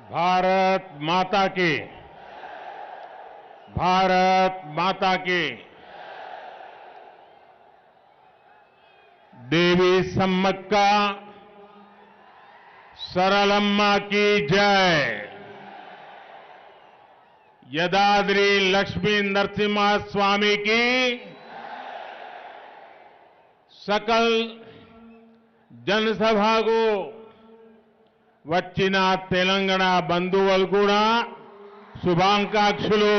भारत माता की। भारत माता की। देवी सम्मक्का सरलम्मा की जय। यदाद्री लक्ष्मी नरसिम्हा स्वामी की। सकल जनसभा को వచ్చిన తెలంగాణ బంధువులు కూడా शुभाकांक्षलु।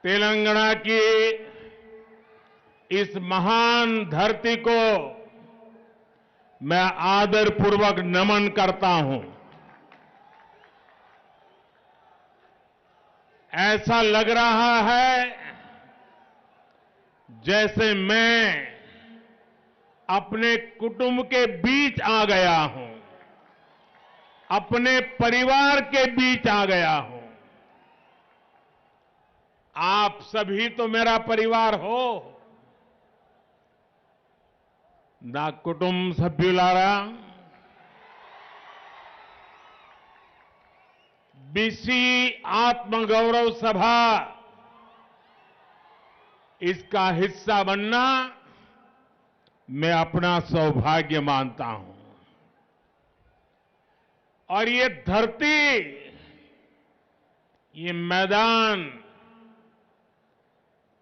तेलंगाना की इस महान धरती को मैं आदरपूर्वक नमन करता हूं। ऐसा लग रहा है जैसे मैं अपने कुटुंब के बीच आ गया हूं, अपने परिवार के बीच आ गया हूं। आप सभी तो मेरा परिवार हो। ना कुटुंब सभ्युलारा, बीसी आत्मगौरव सभा इसका हिस्सा बनना मैं अपना सौभाग्य मानता हूं। और ये धरती, ये मैदान,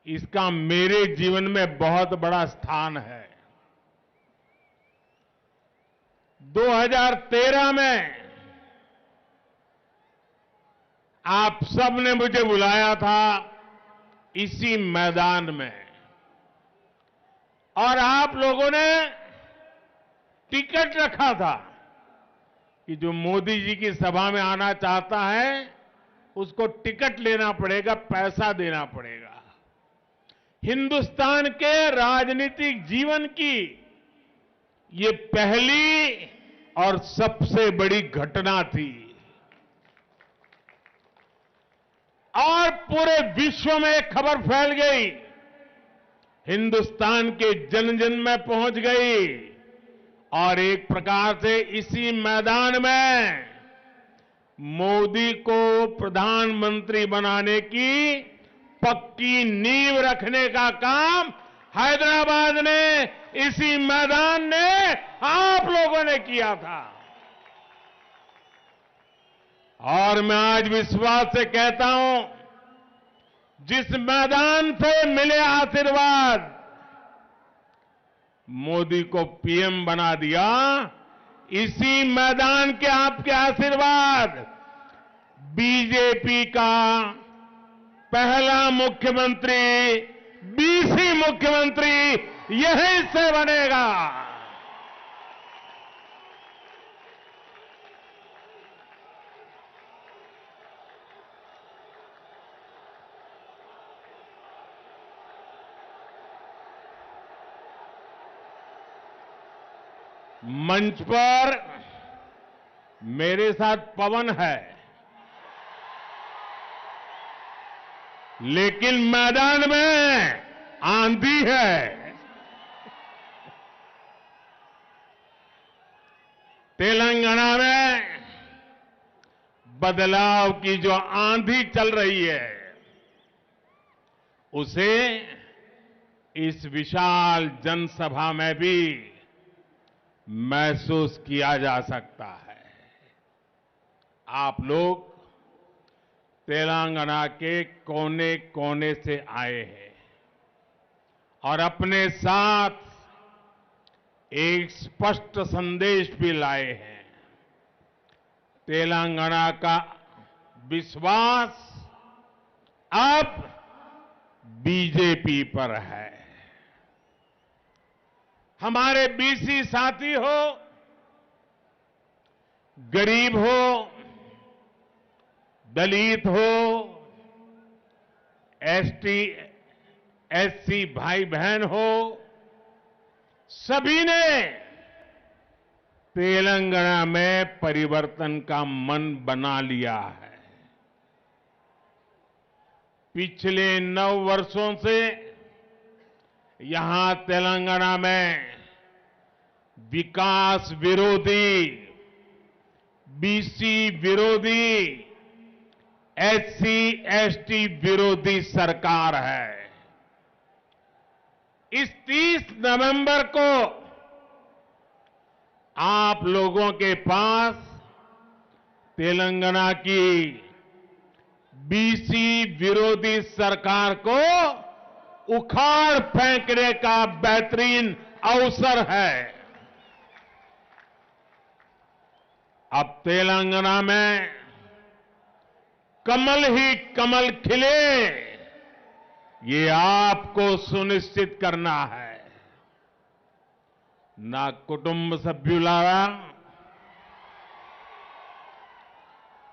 इसका मेरे जीवन में बहुत बड़ा स्थान है। 2013 में आप सबने मुझे बुलाया था इसी मैदान में, और आप लोगों ने टिकट रखा था कि जो मोदी जी की सभा में आना चाहता है उसको टिकट लेना पड़ेगा, पैसा देना पड़ेगा। हिंदुस्तान के राजनीतिक जीवन की ये पहली और सबसे बड़ी घटना थी, और पूरे विश्व में खबर फैल गई, हिंदुस्तान के जन जन में पहुंच गई, और एक प्रकार से इसी मैदान में मोदी को प्रधानमंत्री बनाने की पक्की नींव रखने का काम हैदराबाद ने, इसी मैदान ने आप लोगों ने किया था। और मैं आज विश्वास से कहता हूं, जिस मैदान से मिले आशीर्वाद, मोदी को पीएम बना दिया, इसी मैदान के आपके आशीर्वाद बीजेपी का पहला मुख्यमंत्री, बीसी मुख्यमंत्री यहीं से बनेगा। मंच पर मेरे साथ पवन है, लेकिन मैदान में आंधी है। तेलंगाना में बदलाव की जो आंधी चल रही है, उसे इस विशाल जनसभा में भी महसूस किया जा सकता है। आप लोग तेलंगाना के कोने कोने से आए हैं और अपने साथ एक स्पष्ट संदेश भी लाए हैं। तेलंगाना का विश्वास अब बीजेपी पर है। हमारे बीसी साथी हो, गरीब हो, दलित हो, एसटी, एससी भाई बहन हो, सभी ने तेलंगाना में परिवर्तन का मन बना लिया है। पिछले 9 वर्षों से यहां तेलंगाना में विकास विरोधी, बीसी विरोधी, एससी एसटी विरोधी सरकार है। इस 30 नवंबर को आप लोगों के पास तेलंगाना की बीसी विरोधी सरकार को उखाड़ फेंकने का बेहतरीन अवसर है। अब तेलंगाना में कमल ही कमल खिले, ये आपको सुनिश्चित करना है। ना कुटुंब सभ्युलारा,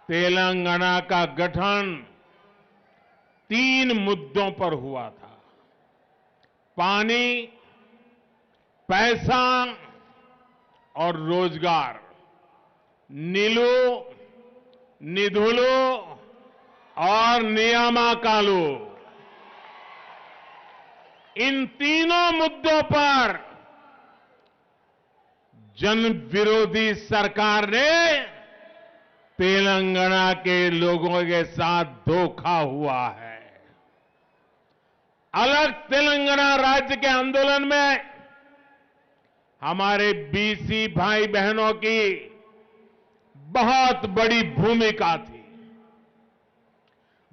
तेलंगाना का गठन 3 मुद्दों पर हुआ था। पानी, पैसा और रोजगार। नीलू, निधुलू और नियामकालू, इन तीनों मुद्दों पर जन विरोधी सरकार ने तेलंगाना के लोगों के साथ धोखा हुआ है। अलग तेलंगाना राज्य के आंदोलन में हमारे बीसी भाई बहनों की बहुत बड़ी भूमिका थी।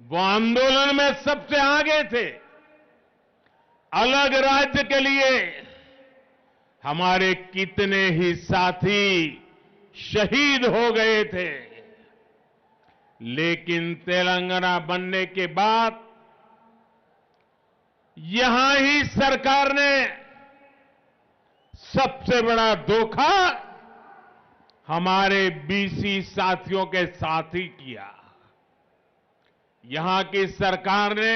वो आंदोलन में सबसे आगे थे। अलग राज्य के लिए हमारे कितने ही साथी शहीद हो गए थे, लेकिन तेलंगाना बनने के बाद यहां ही सरकार ने सबसे बड़ा धोखा हमारे बीसी साथियों के साथ ही किया। यहां की सरकार ने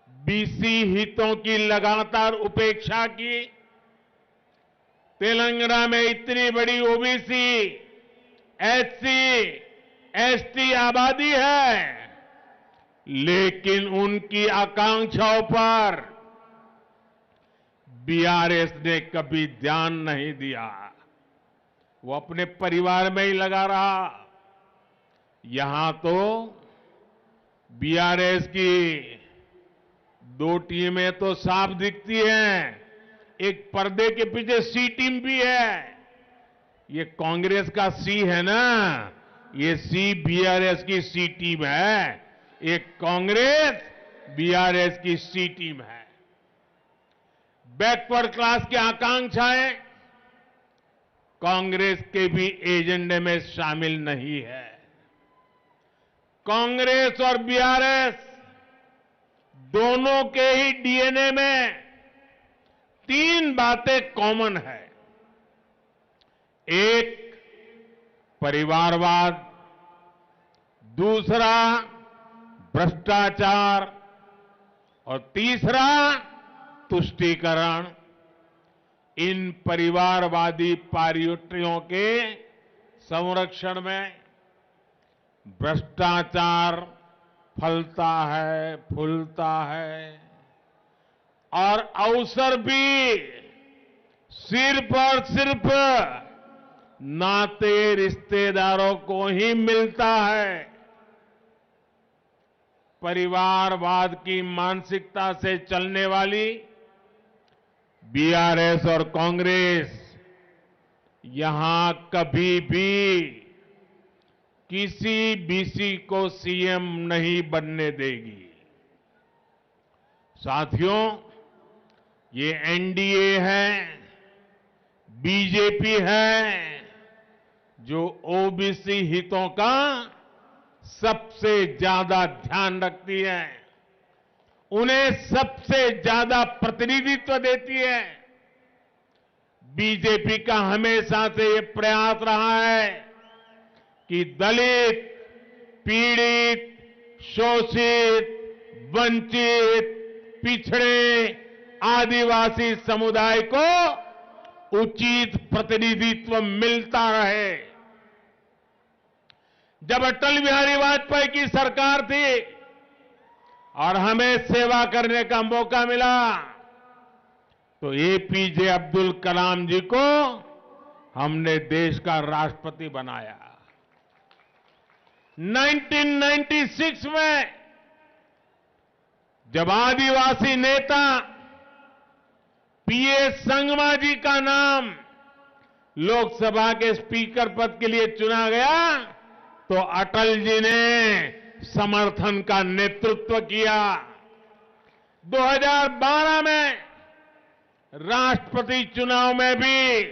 बीसी हितों की लगातार उपेक्षा की। तेलंगाना में इतनी बड़ी ओबीसी, एससी, एसटी आबादी है, लेकिन उनकी आकांक्षाओं पर बीआरएस ने कभी ध्यान नहीं दिया। वो अपने परिवार में ही लगा रहा। यहां तो बीआरएस की 2 टीमें तो साफ दिखती हैं, एक पर्दे के पीछे सी टीम भी है। ये कांग्रेस का सी है ना, ये सी बीआरएस की सी टीम है। एक कांग्रेस बीआरएस की सी टीम है। बैकवर्ड क्लास की आकांक्षाएं कांग्रेस के भी एजेंडे में शामिल नहीं है। कांग्रेस और बीआरएस दोनों के ही डीएनए में 3 बातें कॉमन है। एक, परिवारवाद। दूसरा, भ्रष्टाचार। और तीसरा, तुष्टीकरण। इन परिवारवादी पार्टियों के संरक्षण में भ्रष्टाचार फलता है, फूलता है, और अवसर भी सिर्फ और सिर्फ नाते रिश्तेदारों को ही मिलता है। परिवारवाद की मानसिकता से चलने वाली बीआरएस और कांग्रेस यहां कभी भी किसी बीसी को सीएम नहीं बनने देगी। साथियों, ये एनडीए है, बीजेपी है, जो ओबीसी हितों का सबसे ज्यादा ध्यान रखती है, उन्हें सबसे ज्यादा प्रतिनिधित्व देती है। बीजेपी का हमेशा से ये प्रयास रहा है कि दलित, पीड़ित, शोषित, वंचित, पिछड़े, आदिवासी समुदाय को उचित प्रतिनिधित्व मिलता रहे। जब अटल बिहारी वाजपेयी की सरकार थी और हमें सेवा करने का मौका मिला, तो एपीजे अब्दुल कलाम जी को हमने देश का राष्ट्रपति बनाया। 1996 में जब आदिवासी नेता पीएस संगमा जी का नाम लोकसभा के स्पीकर पद के लिए चुना गया तो अटल जी ने समर्थन का नेतृत्व किया। 2012 में राष्ट्रपति चुनाव में भी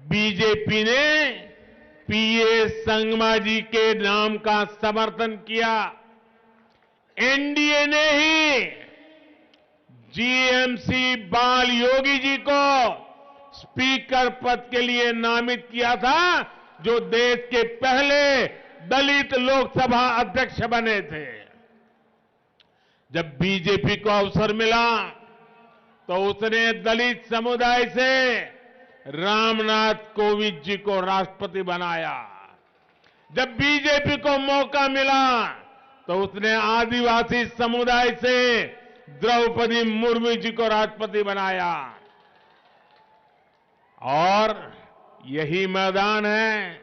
बीजेपी ने पीएस संगमा जी के नाम का समर्थन किया। एनडीए ने ही जीएमसी बाल योगी जी को स्पीकर पद के लिए नामित किया था, जो देश के पहले दलित लोकसभा अध्यक्ष बने थे। जब बीजेपी को अवसर मिला तो उसने दलित समुदाय से रामनाथ कोविंद जी को राष्ट्रपति बनाया। जब बीजेपी को मौका मिला तो उसने आदिवासी समुदाय से द्रौपदी मुर्मू जी को राष्ट्रपति बनाया। और यही मैदान है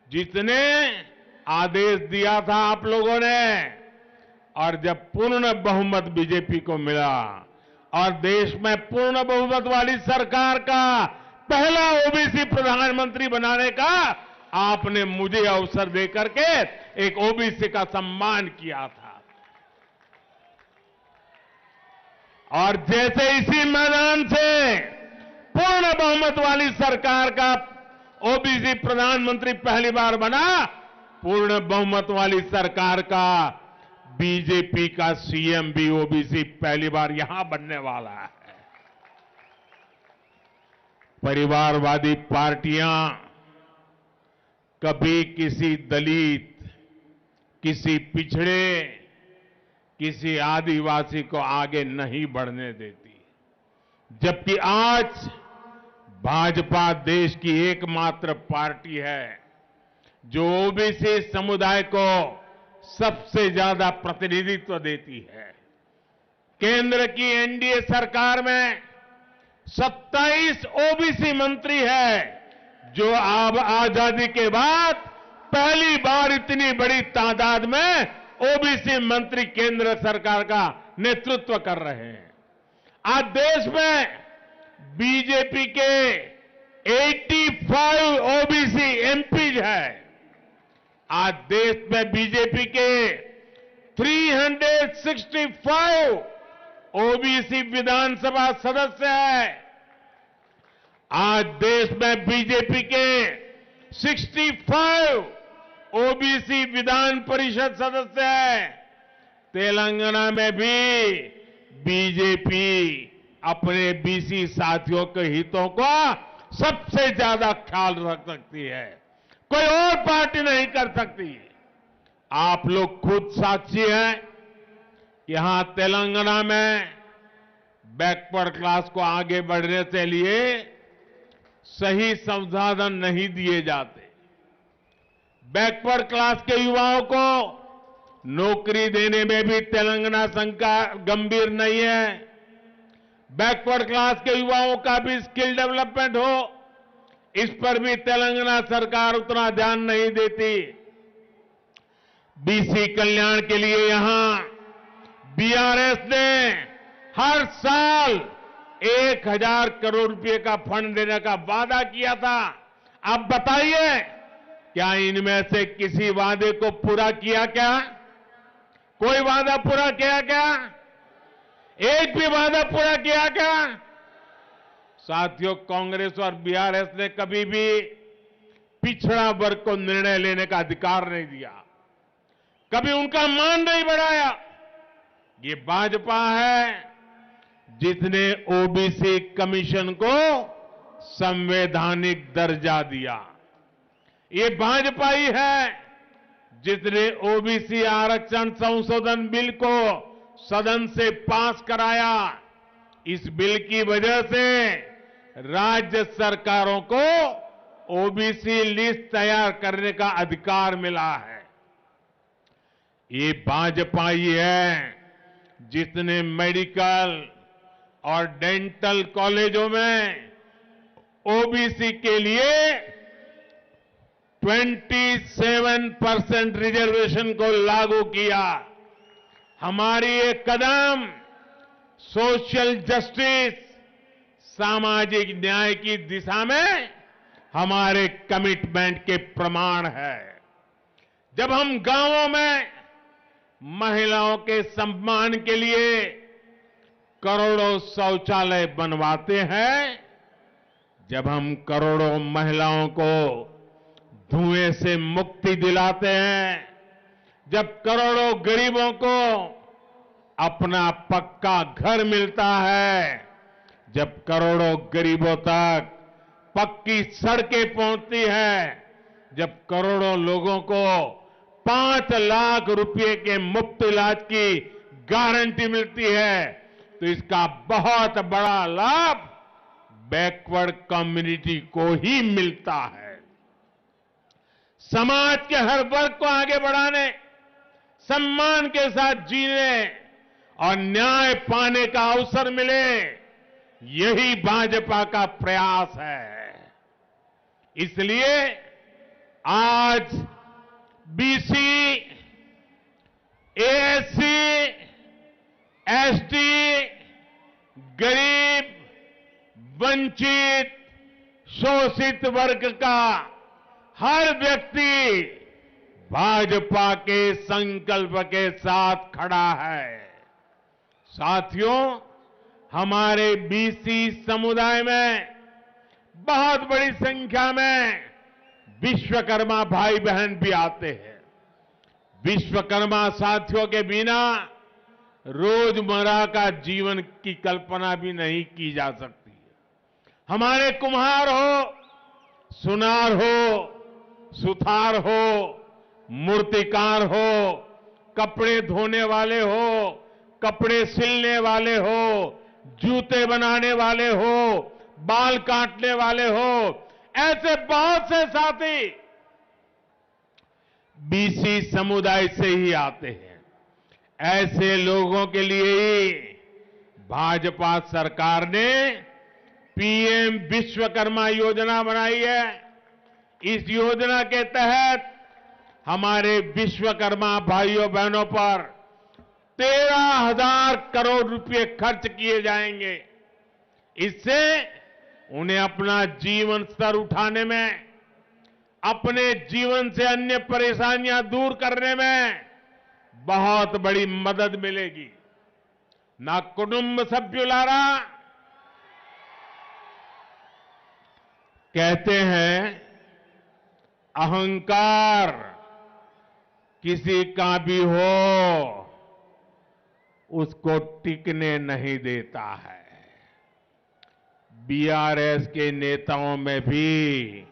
जिसने आदेश दिया था आप लोगों ने, और जब पूर्ण बहुमत बीजेपी को मिला और देश में पूर्ण बहुमत वाली सरकार का पहला ओबीसी प्रधानमंत्री बनाने का आपने मुझे अवसर देकर के एक ओबीसी का सम्मान किया था। और जैसे इसी मैदान से पूर्ण बहुमत वाली सरकार का ओबीसी प्रधानमंत्री पहली बार बना, पूर्ण बहुमत वाली सरकार का बीजेपी का सीएम भी ओबीसी पहली बार यहां बनने वाला है। परिवारवादी पार्टियां कभी किसी दलित, किसी पिछड़े, किसी आदिवासी को आगे नहीं बढ़ने देती, जबकि आज भाजपा देश की एकमात्र पार्टी है जो ओबीसी समुदाय को सबसे ज्यादा प्रतिनिधित्व देती है। केंद्र की एनडीए सरकार में 27 ओबीसी मंत्री है, जो अब आजादी के बाद पहली बार इतनी बड़ी तादाद में ओबीसी मंत्री केंद्र सरकार का नेतृत्व कर रहे हैं। आज देश में बीजेपी के 85 ओबीसी एमपीज है। आज देश में बीजेपी के 365 ओबीसी विधानसभा सदस्य है। आज देश में बीजेपी के 65 ओबीसी विधान परिषद सदस्य है। तेलंगाना में भी बीजेपी अपने बीसी साथियों के हितों का सबसे ज्यादा ख्याल रख सकती है, कोई और पार्टी नहीं कर सकती। आप लोग खुद साक्षी हैं कि यहां तेलंगाना में बैकवर्ड क्लास को आगे बढ़ने के लिए सही संसाधन नहीं दिए जाते। बैकवर्ड क्लास के युवाओं को नौकरी देने में भी तेलंगाना सरकार गंभीर नहीं है। बैकवर्ड क्लास के युवाओं का भी स्किल डेवलपमेंट हो, इस पर भी तेलंगाना सरकार उतना ध्यान नहीं देती। बीसी कल्याण के लिए यहां बीआरएस ने हर साल 1000 करोड़ रुपए का फंड देने का वादा किया था। आप बताइए, क्या इनमें से किसी वादे को पूरा किया क्या? कोई वादा पूरा किया क्या? एक भी वादा पूरा किया क्या? साथियों, कांग्रेस और बीआरएस ने कभी भी पिछड़ा वर्ग को निर्णय लेने का अधिकार नहीं दिया, कभी उनका मान नहीं बढ़ाया। ये भाजपा है जिसने ओबीसी कमीशन को संवैधानिक दर्जा दिया। ये भाजपा ही है जिसने ओबीसी आरक्षण संशोधन बिल को सदन से पास कराया। इस बिल की वजह से राज्य सरकारों को ओबीसी लिस्ट तैयार करने का अधिकार मिला है। ये भाजपा ही है जिसने मेडिकल और डेंटल कॉलेजों में ओबीसी के लिए 27% रिजर्वेशन को लागू किया। हमारी ये कदम सोशल जस्टिस, सामाजिक न्याय की दिशा में हमारे कमिटमेंट के प्रमाण है। जब हम गांवों में महिलाओं के सम्मान के लिए करोड़ों शौचालय बनवाते हैं, जब हम करोड़ों महिलाओं को धुएं से मुक्ति दिलाते हैं, जब करोड़ों गरीबों को अपना पक्का घर मिलता है, जब करोड़ों गरीबों तक पक्की सड़कें पहुंचती हैं, जब करोड़ों लोगों को 5 लाख रुपए के मुफ्त इलाज की गारंटी मिलती है, तो इसका बहुत बड़ा लाभ बैकवर्ड कम्युनिटी को ही मिलता है। समाज के हर वर्ग को आगे बढ़ाने, सम्मान के साथ जीने और न्याय पाने का अवसर मिले, यही भाजपा का प्रयास है। इसलिए आज बीसी, एएससी, एसटी, गरीब, वंचित, शोषित वर्ग का हर व्यक्ति भाजपा के संकल्प के साथ खड़ा है। साथियों, हमारे बीसी समुदाय में बहुत बड़ी संख्या में विश्वकर्मा भाई बहन भी आते हैं। विश्वकर्मा साथियों के बिना रोजमर्रा का जीवन की कल्पना भी नहीं की जा सकती। हमारे कुम्हार हो, सुनार हो, सुथार हो, मूर्तिकार हो, कपड़े धोने वाले हो, कपड़े सिलने वाले हो, जूते बनाने वाले हो, बाल काटने वाले हो, ऐसे बहुत से साथी बीसी समुदाय से ही आते हैं। ऐसे लोगों के लिए ही भाजपा सरकार ने पीएम विश्वकर्मा योजना बनाई है। इस योजना के तहत हमारे विश्वकर्मा भाइयों बहनों पर 13,000 करोड़ रुपए खर्च किए जाएंगे। इससे उन्हें अपना जीवन स्तर उठाने में, अपने जीवन से अन्य परेशानियां दूर करने में बहुत बड़ी मदद मिलेगी। ना कुटुंब सभ्युलारा कहते हैं, अहंकार किसी का भी हो उसको टिकने नहीं देता है। बीआरएस के नेताओं में भी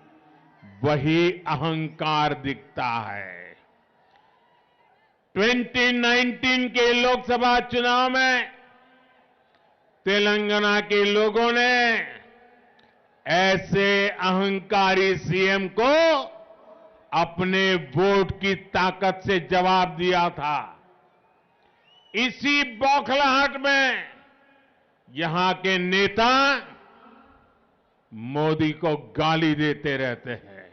वही अहंकार दिखता है। 2019 के लोकसभा चुनाव में तेलंगाना के लोगों ने ऐसे अहंकारी सीएम को अपने वोट की ताकत से जवाब दिया था। इसी बौखलाहट में यहां के नेता मोदी को गाली देते रहते हैं।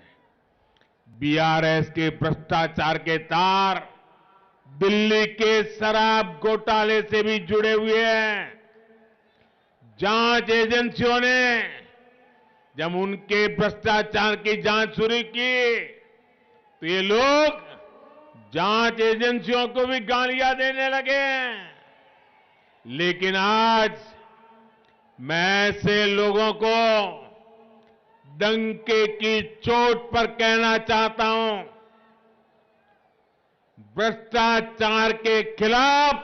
बीआरएस के भ्रष्टाचार के तार दिल्ली के शराब घोटाले से भी जुड़े हुए हैं। जांच एजेंसियों ने जब उनके भ्रष्टाचार की जांच शुरू की तो ये लोग जांच एजेंसियों को भी गालियां देने लगे। लेकिन आज मैं ऐसे लोगों को डंके की चोट पर कहना चाहता हूं, भ्रष्टाचार के खिलाफ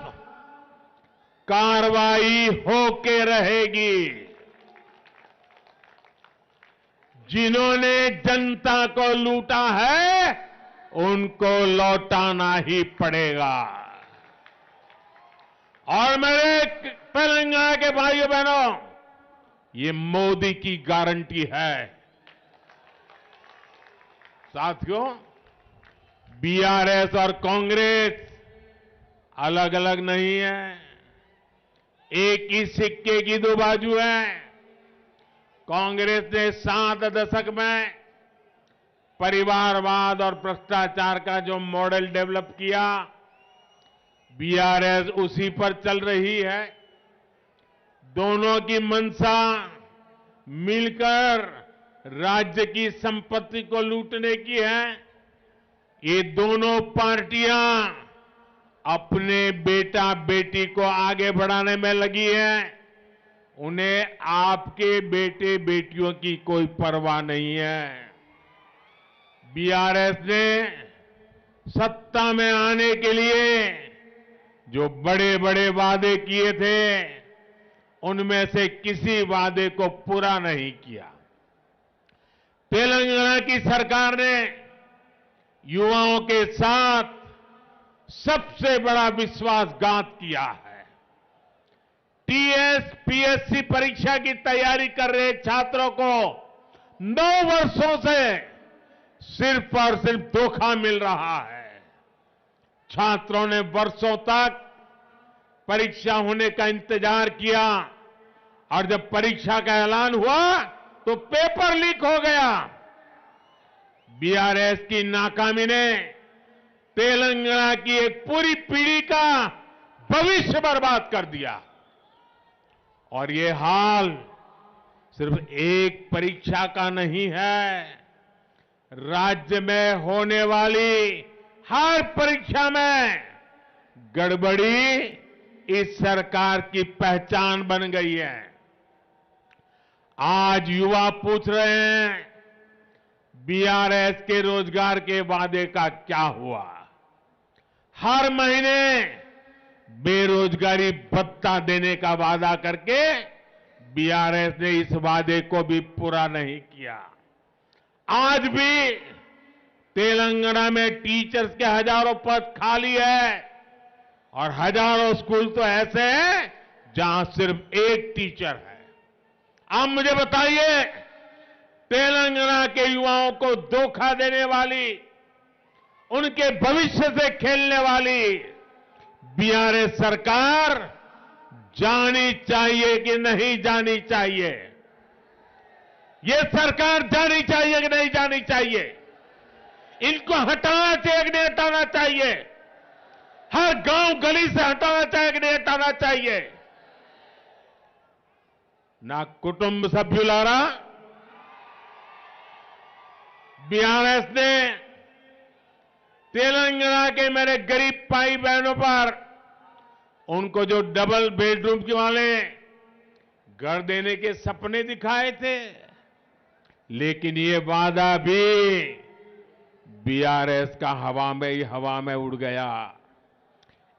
कार्रवाई होके रहेगी। जिन्होंने जनता को लूटा है उनको लौटाना ही पड़ेगा। और मेरे तेलंगाना के भाइयों बहनों, ये मोदी की गारंटी है। साथियों, बीआरएस और कांग्रेस अलग अलग नहीं है। एक ही सिक्के की दो बाजू है। कांग्रेस ने 7 दशक में परिवारवाद और भ्रष्टाचार का जो मॉडल डेवलप किया, बीआरएस उसी पर चल रही है। दोनों की मंशा मिलकर राज्य की संपत्ति को लूटने की है। ये दोनों पार्टियां अपने बेटा बेटी को आगे बढ़ाने में लगी है। उन्हें आपके बेटे बेटियों की कोई परवाह नहीं है। बीआरएस ने सत्ता में आने के लिए जो बड़े बड़े वादे किए थे, उनमें से किसी वादे को पूरा नहीं किया। तेलंगाना की सरकार ने युवाओं के साथ सबसे बड़ा विश्वासघात किया है। टीएस, पीएससी परीक्षा की तैयारी कर रहे छात्रों को 9 वर्षों से सिर्फ और सिर्फ धोखा मिल रहा है। छात्रों ने वर्षों तक परीक्षा होने का इंतजार किया और जब परीक्षा का ऐलान हुआ तो पेपर लीक हो गया। बीआरएस की नाकामी ने तेलंगाना की एक पूरी पीढ़ी का भविष्य बर्बाद कर दिया। और ये हाल सिर्फ एक परीक्षा का नहीं है, राज्य में होने वाली हर परीक्षा में गड़बड़ी इस सरकार की पहचान बन गई है। आज युवा पूछ रहे हैं, बीआरएस के रोजगार के वादे का क्या हुआ? हर महीने बेरोजगारी भत्ता देने का वादा करके बीआरएस ने इस वादे को भी पूरा नहीं किया। आज भी तेलंगाना में टीचर्स के हजारों पद खाली है और हजारों स्कूल तो ऐसे हैं जहां सिर्फ एक टीचर है। आप मुझे बताइए, तेलंगाना के युवाओं को धोखा देने वाली, उनके भविष्य से खेलने वाली बीआरएस सरकार जानी चाहिए कि नहीं जानी चाहिए? ये सरकार जानी चाहिए कि नहीं जानी चाहिए? इनको हटाना चाहिए कि नहीं हटाना चाहिए? हर गांव गली से हटाना चाहिए कि नहीं हटाना चाहिए? ना कुटुंब सभ्युलारा, बीआरएस ने तेलंगाना के मेरे गरीब भाई बहनों पर उनको जो डबल बेडरूम के वाले घर देने के सपने दिखाए थे, लेकिन ये वादा भी बीआरएस का हवा में उड़ गया।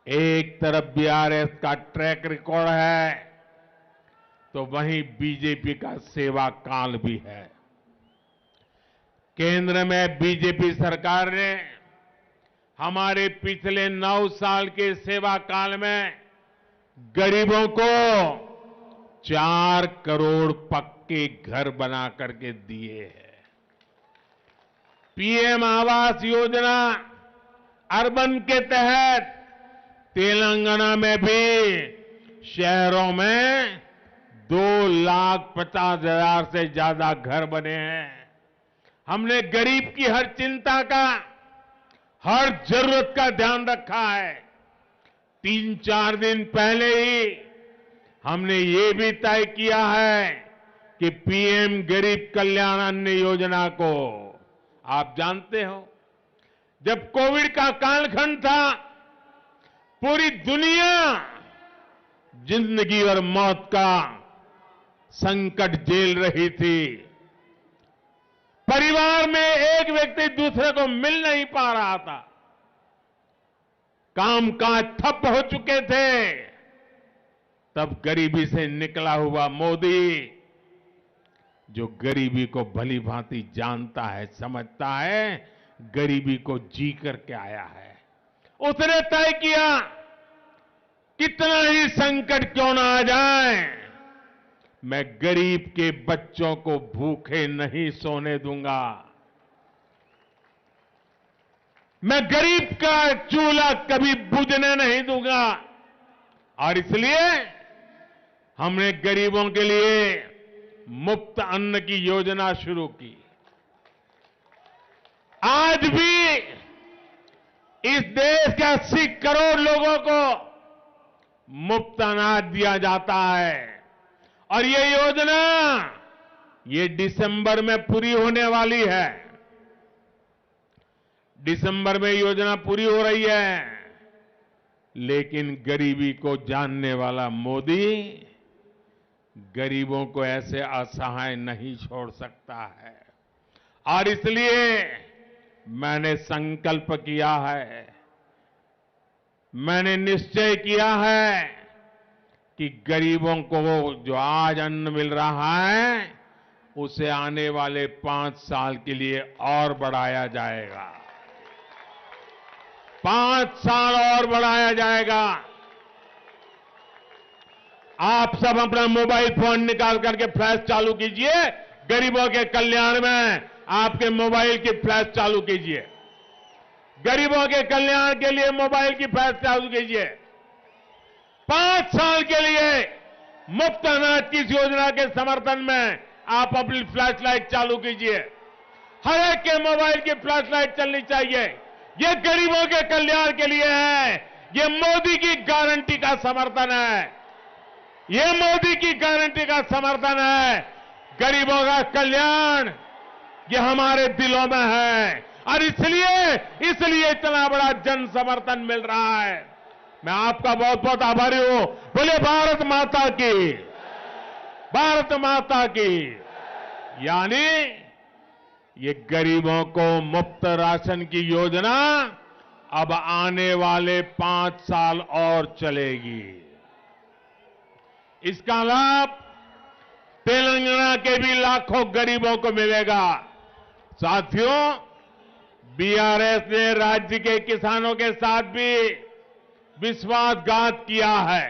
एक तरफ बीआरएस का ट्रैक रिकॉर्ड है तो वहीं बीजेपी का सेवा काल भी है। केंद्र में बीजेपी सरकार ने हमारे पिछले 9 साल के सेवा काल में गरीबों को 4 करोड़ पक्के घर बना करके दिए हैं। पीएम आवास योजना अर्बन के तहत तेलंगाना में भी शहरों में 2,50,000 से ज्यादा घर बने हैं। हमने गरीब की हर चिंता का, हर जरूरत का ध्यान रखा है। 3-4 दिन पहले ही हमने ये भी तय किया है कि पीएम गरीब कल्याण अन्न योजना को, आप जानते हो, जब कोविड का कालखंड था, पूरी दुनिया जिंदगी और मौत का संकट झेल रही थी। परिवार में एक व्यक्ति दूसरे को मिल नहीं पा रहा था, कामकाज ठप हो चुके थे। तब गरीबी से निकला हुआ मोदी, जो गरीबी को भली भांति जानता है, समझता है, गरीबी को जी करके आया है, उसने तय किया कितना ही संकट क्यों ना आ जाए, मैं गरीब के बच्चों को भूखे नहीं सोने दूंगा। मैं गरीब का चूल्हा कभी बुझने नहीं दूंगा। और इसलिए हमने गरीबों के लिए मुफ्त अन्न की योजना शुरू की। आज भी इस देश के 80 करोड़ लोगों को मुफ्त अनाज दिया जाता है और ये योजना ये दिसंबर में पूरी होने वाली है। दिसंबर में योजना पूरी हो रही है, लेकिन गरीबी को जानने वाला मोदी गरीबों को ऐसे असहाय नहीं छोड़ सकता है और इसलिए मैंने संकल्प किया है, मैंने निश्चय किया है कि गरीबों को जो आज अन्न मिल रहा है उसे आने वाले 5 साल के लिए और बढ़ाया जाएगा। 5 साल और बढ़ाया जाएगा। आप सब अपना मोबाइल फोन निकाल करके फ्लैश चालू कीजिए। गरीबों के कल्याण में आपके मोबाइल की फ्लैश चालू कीजिए। गरीबों के कल्याण के लिए मोबाइल की फ्लैश चालू कीजिए। 5 साल के लिए मुफ्त अनाज की इस योजना के समर्थन में आप अपनी फ्लैश लाइट चालू कीजिए। हर एक के मोबाइल की फ्लैश लाइट चलनी चाहिए। ये गरीबों के कल्याण के लिए है। ये मोदी की गारंटी का समर्थन है। ये मोदी की गारंटी का समर्थन है। गरीबों का कल्याण ये हमारे दिलों में है और इसलिए इतना बड़ा जन समर्थन मिल रहा है। मैं आपका बहुत बहुत आभारी हूं। बोले भारत माता की, भारत माता की। यानी ये गरीबों को मुफ्त राशन की योजना अब आने वाले 5 साल और चलेगी। इसका लाभ तेलंगाना के भी लाखों गरीबों को मिलेगा। साथियों, बीआरएस ने राज्य के किसानों के साथ भी विश्वासघात किया है।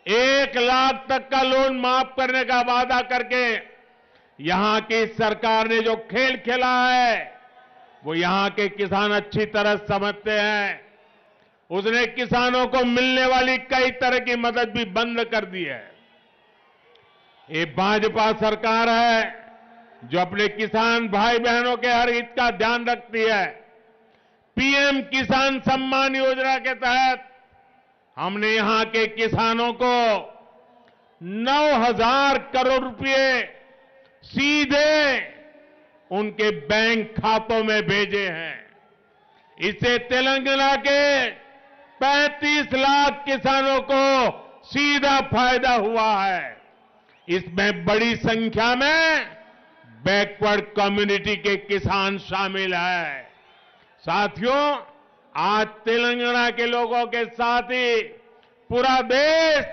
1 लाख तक का लोन माफ करने का वादा करके यहां की सरकार ने जो खेल खेला है वो यहां के किसान अच्छी तरह समझते हैं। उसने किसानों को मिलने वाली कई तरह की मदद भी बंद कर दी है। ये भाजपा सरकार है जो अपने किसान भाई बहनों के हर हित का ध्यान रखती है। पीएम किसान सम्मान योजना के तहत हमने यहां के किसानों को 9,000 करोड़ रुपए सीधे उनके बैंक खातों में भेजे हैं। इससे तेलंगाना के 35 लाख किसानों को सीधा फायदा हुआ है। इसमें बड़ी संख्या में बैकवर्ड कम्युनिटी के किसान शामिल हैं। साथियों, आज तेलंगाना के लोगों के साथ ही पूरा देश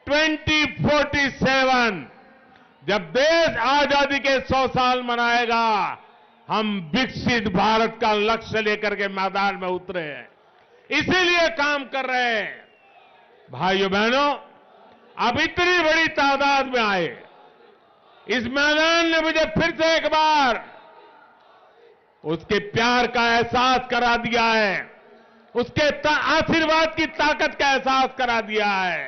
2047 जब देश आजादी के 100 साल मनाएगा, हम विकसित भारत का लक्ष्य लेकर के मैदान में उतरे हैं। इसीलिए काम कर रहे हैं। भाइयों बहनों, अब इतनी बड़ी तादाद में आए, इस मैदान ने मुझे फिर से एक बार उसके प्यार का एहसास करा दिया है, उसके आशीर्वाद की ताकत का एहसास करा दिया है।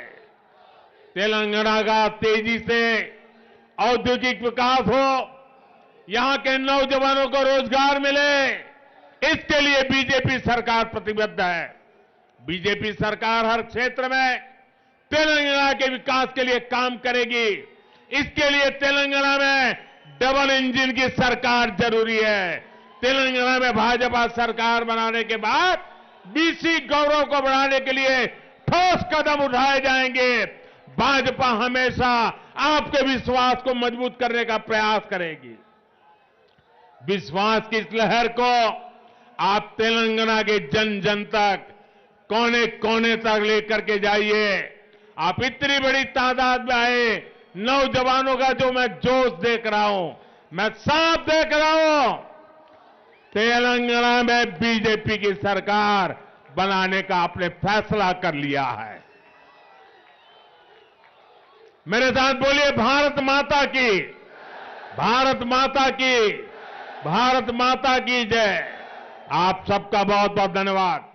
तेलंगाना का तेजी से औद्योगिक विकास हो, यहां के नौजवानों को रोजगार मिले, इसके लिए बीजेपी सरकार प्रतिबद्ध है। बीजेपी सरकार हर क्षेत्र में तेलंगाना के विकास के लिए काम करेगी। इसके लिए तेलंगाना में डबल इंजन की सरकार जरूरी है। तेलंगाना में भाजपा सरकार बनाने के बाद बीसी गौरव को बढ़ाने के लिए ठोस कदम उठाए जाएंगे। भाजपा हमेशा आपके विश्वास को मजबूत करने का प्रयास करेगी। विश्वास की इस लहर को आप तेलंगाना के जन जन तक, कोने कोने तक लेकर के जाइए। आप इतनी बड़ी तादाद में आए, नौजवानों का जो मैं जोश देख रहा हूं, मैं साफ देख रहा हूं, तेलंगाना में बीजेपी की सरकार बनाने का आपने फैसला कर लिया है। मेरे साथ बोलिए, भारत माता की, भारत माता की, भारत माता की जय। आप सबका बहुत बहुत धन्यवाद।